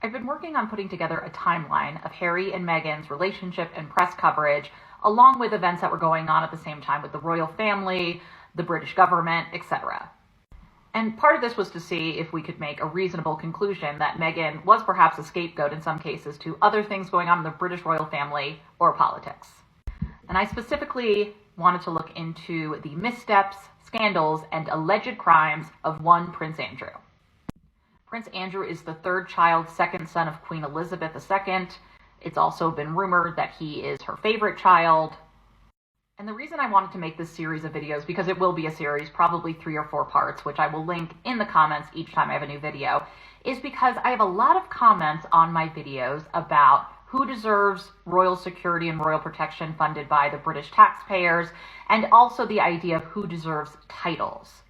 I've been working on putting together a timeline of Harry and Meghan's relationship and press coverage, along with events that were going on at the same time with the royal family, the British government, etc. And part of this was to see if we could make a reasonable conclusion that Meghan was perhaps a scapegoat in some cases to other things going on in the British royal family or politics. And I specifically wanted to look into the missteps, scandals, and alleged crimes of one Prince Andrew. Prince Andrew is the third child, second son of Queen Elizabeth II. It's also been rumored that he is her favorite child. And the reason I wanted to make this series of videos, because it will be a series, probably 3 or 4 parts, which I will link in the comments each time I have a new video, is because I have a lot of comments on my videos about who deserves royal security and royal protection funded by the British taxpayers, and also the idea of who deserves titles.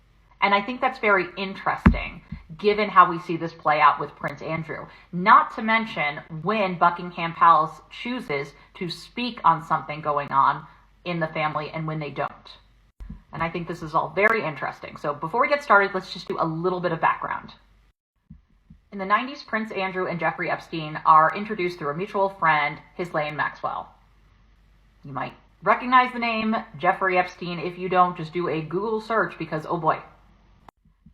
And I think that's very interesting, given how we see this play out with Prince Andrew. Not to mention when Buckingham Palace chooses to speak on something going on in the family and when they don't. And I think this is all very interesting. So before we get started, let's just do a little bit of background. In the 90s, Prince Andrew and Jeffrey Epstein are introduced through a mutual friend, Ghislaine Maxwell. You might recognize the name Jeffrey Epstein. If you don't, just do a Google search because, oh boy.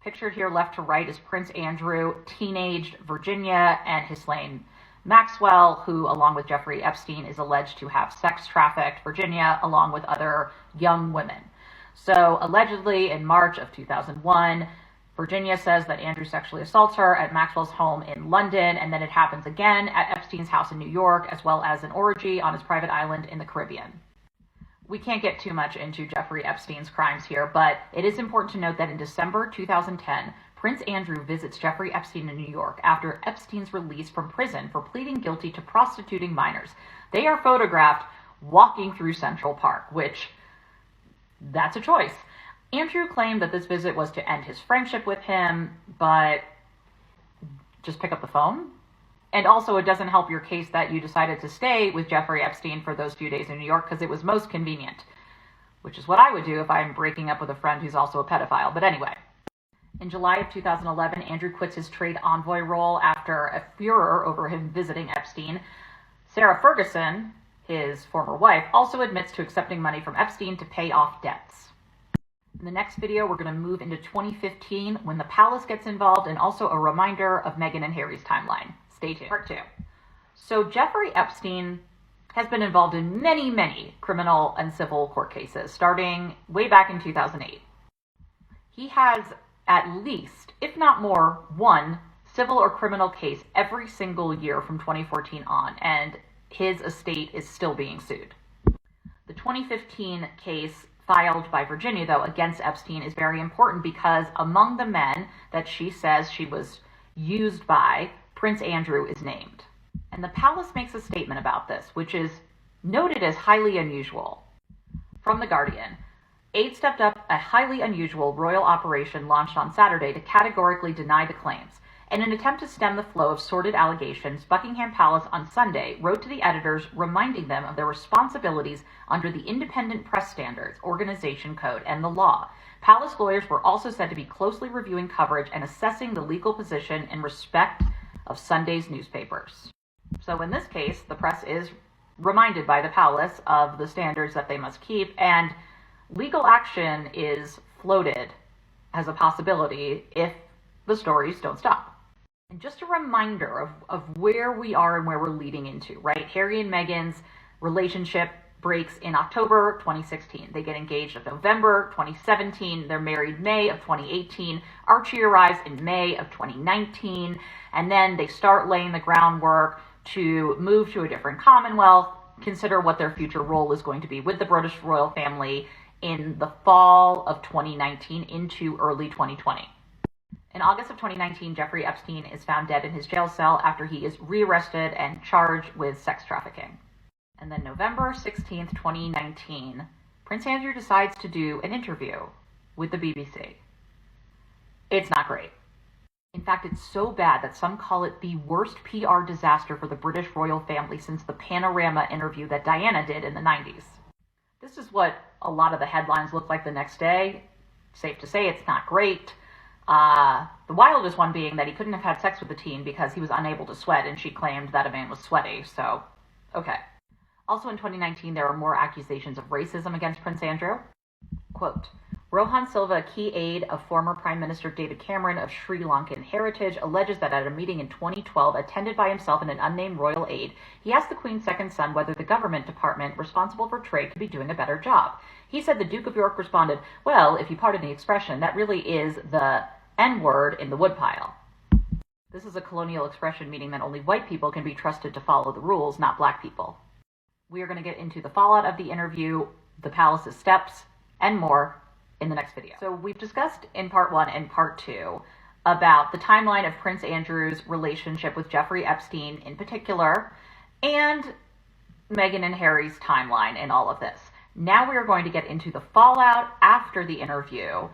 Pictured here left to right is Prince Andrew, teenaged Virginia, and Ghislaine Maxwell, who, along with Jeffrey Epstein, is alleged to have sex trafficked Virginia along with other young women. So allegedly in March of 2001, Virginia says that Andrew sexually assaults her at Maxwell's home in London, and then it happens again at Epstein's house in New York, as well as an orgy on his private island in the Caribbean. We can't get too much into Jeffrey Epstein's crimes here, but it is important to note that in December 2010, Prince Andrew visits Jeffrey Epstein in New York after Epstein's release from prison for pleading guilty to prostituting minors. They are photographed walking through Central Park, which, that's a choice. Andrew claimed that this visit was to end his friendship with him, but just pick up the phone? And also, it doesn't help your case that you decided to stay with Jeffrey Epstein for those few days in New York because it was most convenient, which is what I would do if I'm breaking up with a friend who's also a pedophile. But anyway, in July of 2011, Andrew quits his trade envoy role after a furor over him visiting Epstein. Sarah Ferguson, his former wife, also admits to accepting money from Epstein to pay off debts. In the next video, we're going to move into 2015 when the palace gets involved, and also a reminder of Meghan and Harry's timeline. Stay tuned. Part 2. So Jeffrey Epstein has been involved in many criminal and civil court cases, starting way back in 2008. He has at least, if not more, one civil or criminal case every single year from 2014 on, and his estate is still being sued. The 2015 case filed by Virginia, though, against Epstein is very important because among the men that she says she was used by, Prince Andrew is named. And the palace makes a statement about this, which is noted as highly unusual. From The Guardian, aides stepped up a highly unusual royal operation launched on Saturday to categorically deny the claims. In an attempt to stem the flow of sordid allegations, Buckingham Palace on Sunday wrote to the editors reminding them of their responsibilities under the Independent Press Standards Organization Code and the law. Palace lawyers were also said to be closely reviewing coverage and assessing the legal position in respect of Sunday's newspapers. So in this case, the press is reminded by the palace of the standards that they must keep, and legal action is floated as a possibility if the stories don't stop. And just a reminder of where we are and where we're leading into, right? Harry and Meghan's relationship breaks in October 2016. They get engaged in November 2017. They're married May of 2018. Archie arrives in May of 2019. And then they start laying the groundwork to move to a different Commonwealth, consider what their future role is going to be with the British royal family in the fall of 2019 into early 2020. In August of 2019, Jeffrey Epstein is found dead in his jail cell after he is rearrested and charged with sex trafficking. And then November 16th, 2019, Prince Andrew decides to do an interview with the BBC. It's not great. In fact, it's so bad that some call it the worst PR disaster for the British royal family since the Panorama interview that Diana did in the 90s. This is what a lot of the headlines look like the next day. Safe to say it's not great. The wildest one being that he couldn't have had sex with the teen because he was unable to sweat, and she claimed that a man was sweaty. So, okay. Also in 2019, there were more accusations of racism against Prince Andrew. Quote, Rohan Silva, a key aide of former Prime Minister David Cameron of Sri Lankan heritage, alleges that at a meeting in 2012 attended by himself and an unnamed royal aide, he asked the Queen's second son whether the government department responsible for trade could be doing a better job. He said the Duke of York responded, well, if you pardon the expression, that really is the N-word in the woodpile. This is a colonial expression meaning that only white people can be trusted to follow the rules, not black people. We are going to get into the fallout of the interview, the palace's steps, and more in the next video. So we've discussed in part 1 and part 2 about the timeline of Prince Andrew's relationship with Jeffrey Epstein in particular, and Meghan and Harry's timeline in all of this. Now we are going to get into the fallout after the interview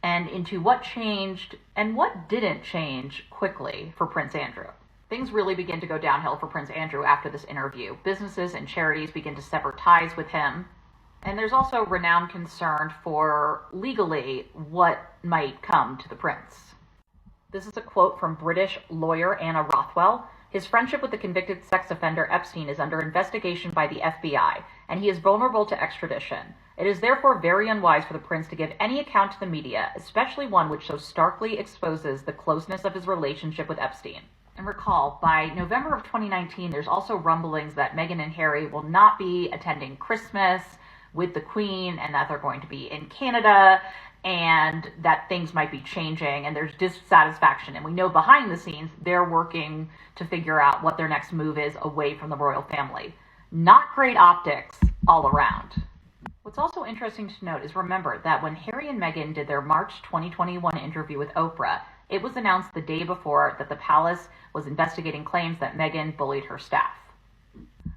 and into what changed and what didn't change quickly for Prince Andrew. Things really begin to go downhill for Prince Andrew after this interview. Businesses and charities begin to sever ties with him. And there's also renowned concern for legally what might come to the prince. This is a quote from British lawyer Anna Rothwell. His friendship with the convicted sex offender Epstein is under investigation by the FBI, and he is vulnerable to extradition. It is therefore very unwise for the prince to give any account to the media, especially one which so starkly exposes the closeness of his relationship with Epstein. And recall, by November of 2019, there's also rumblings that Meghan and Harry will not be attending Christmas with the Queen, and that they're going to be in Canada, and that things might be changing, and there's dissatisfaction. And we know behind the scenes, they're working to figure out what their next move is away from the royal family. Not great optics all around. What's also interesting to note is remember that when Harry and Meghan did their March 2021 interview with Oprah, it was announced the day before that the palace was investigating claims that Meghan bullied her staff.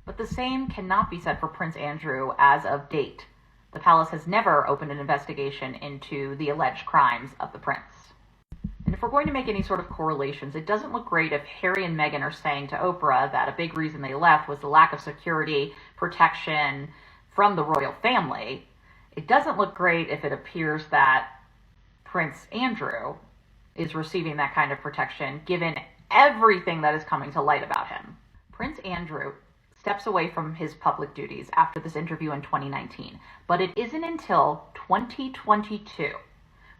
But the same cannot be said for Prince Andrew as of date. The palace has never opened an investigation into the alleged crimes of the prince. And if we're going to make any sort of correlations, it doesn't look great if Harry and Meghan are saying to Oprah that a big reason they left was the lack of security, protection from the royal family. It doesn't look great if it appears that Prince Andrew is receiving that kind of protection, given everything that is coming to light about him. Prince Andrew steps away from his public duties after this interview in 2019, but it isn't until 2022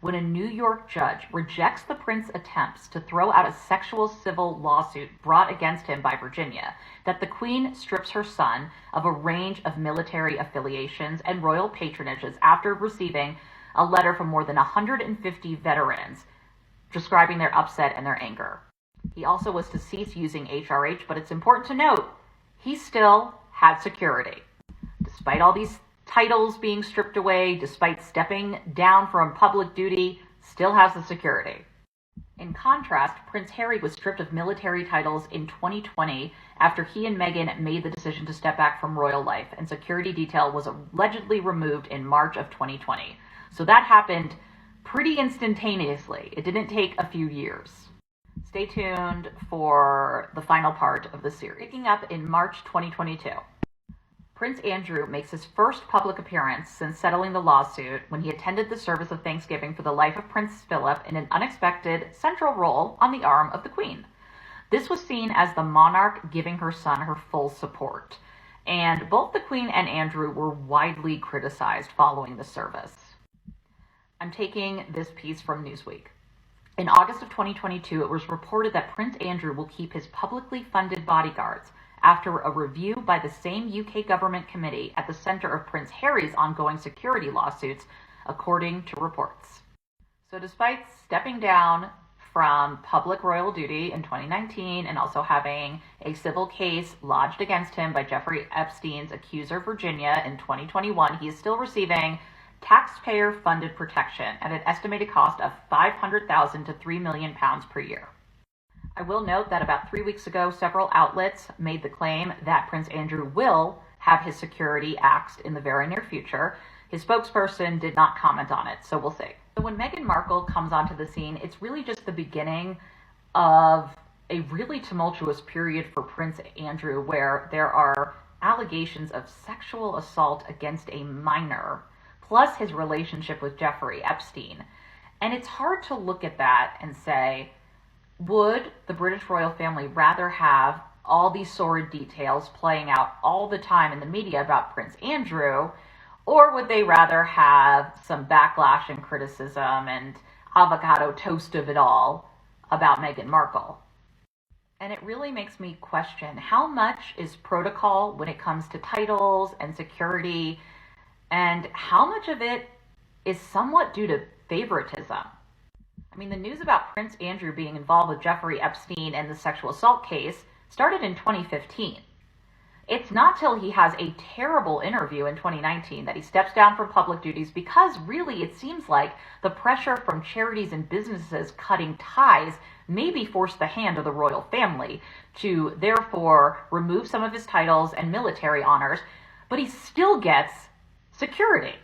when a New York judge rejects the prince's attempts to throw out a sexual civil lawsuit brought against him by Virginia that the Queen strips her son of a range of military affiliations and royal patronages after receiving a letter from more than 150 veterans describing their upset and their anger. He also was to cease using HRH, but it's important to note, he still had security. Despite all these titles being stripped away, despite stepping down from public duty, still has the security. In contrast, Prince Harry was stripped of military titles in 2020 after he and Meghan made the decision to step back from royal life, and security detail was allegedly removed in March of 2020. So that happened pretty instantaneously. It didn't take a few years. Stay tuned for the final part of the series. Picking up in March 2022, Prince Andrew makes his first public appearance since settling the lawsuit when he attended the service of Thanksgiving for the life of Prince Philip in an unexpected central role on the arm of the Queen. This was seen as the monarch giving her son her full support, and both the Queen and Andrew were widely criticized following the service. I'm taking this piece from Newsweek. In August of 2022, it was reported that Prince Andrew will keep his publicly funded bodyguards after a review by the same UK government committee at the center of Prince Harry's ongoing security lawsuits, according to reports. So despite stepping down from public royal duty in 2019 and also having a civil case lodged against him by Jeffrey Epstein's accuser Virginia in 2021, he is still receiving taxpayer-funded protection at an estimated cost of £500,000 to £3 million per year. I will note that about 3 weeks ago, several outlets made the claim that Prince Andrew will have his security axed in the very near future. His spokesperson did not comment on it, so we'll see. So when Meghan Markle comes onto the scene, it's really just the beginning of a really tumultuous period for Prince Andrew, where there are allegations of sexual assault against a minor, plus his relationship with Jeffrey Epstein. And it's hard to look at that and say, would the British royal family rather have all these sordid details playing out all the time in the media about Prince Andrew, or would they rather have some backlash and criticism and avocado toast of it all about Meghan Markle? And it really makes me question, how much is protocol when it comes to titles and security, and how much of it is somewhat due to favoritism? I mean, the news about Prince Andrew being involved with Jeffrey Epstein and the sexual assault case started in 2015. It's not till he has a terrible interview in 2019 that he steps down from public duties, because really it seems like the pressure from charities and businesses cutting ties maybe forced the hand of the royal family to therefore remove some of his titles and military honors, but he still gets security.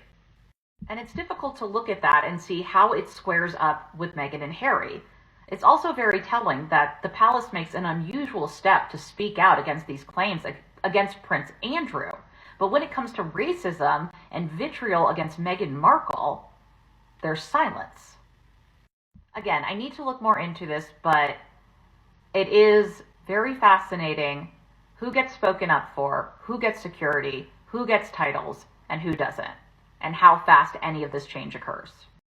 And it's difficult to look at that and see how it squares up with Meghan and Harry. It's also very telling that the palace makes an unusual step to speak out against these claims against Prince Andrew. But when it comes to racism and vitriol against Meghan Markle, there's silence. Again, I need to look more into this, but it is very fascinating who gets spoken up for, who gets security, who gets titles, and who doesn't, and how fast any of this change occurs.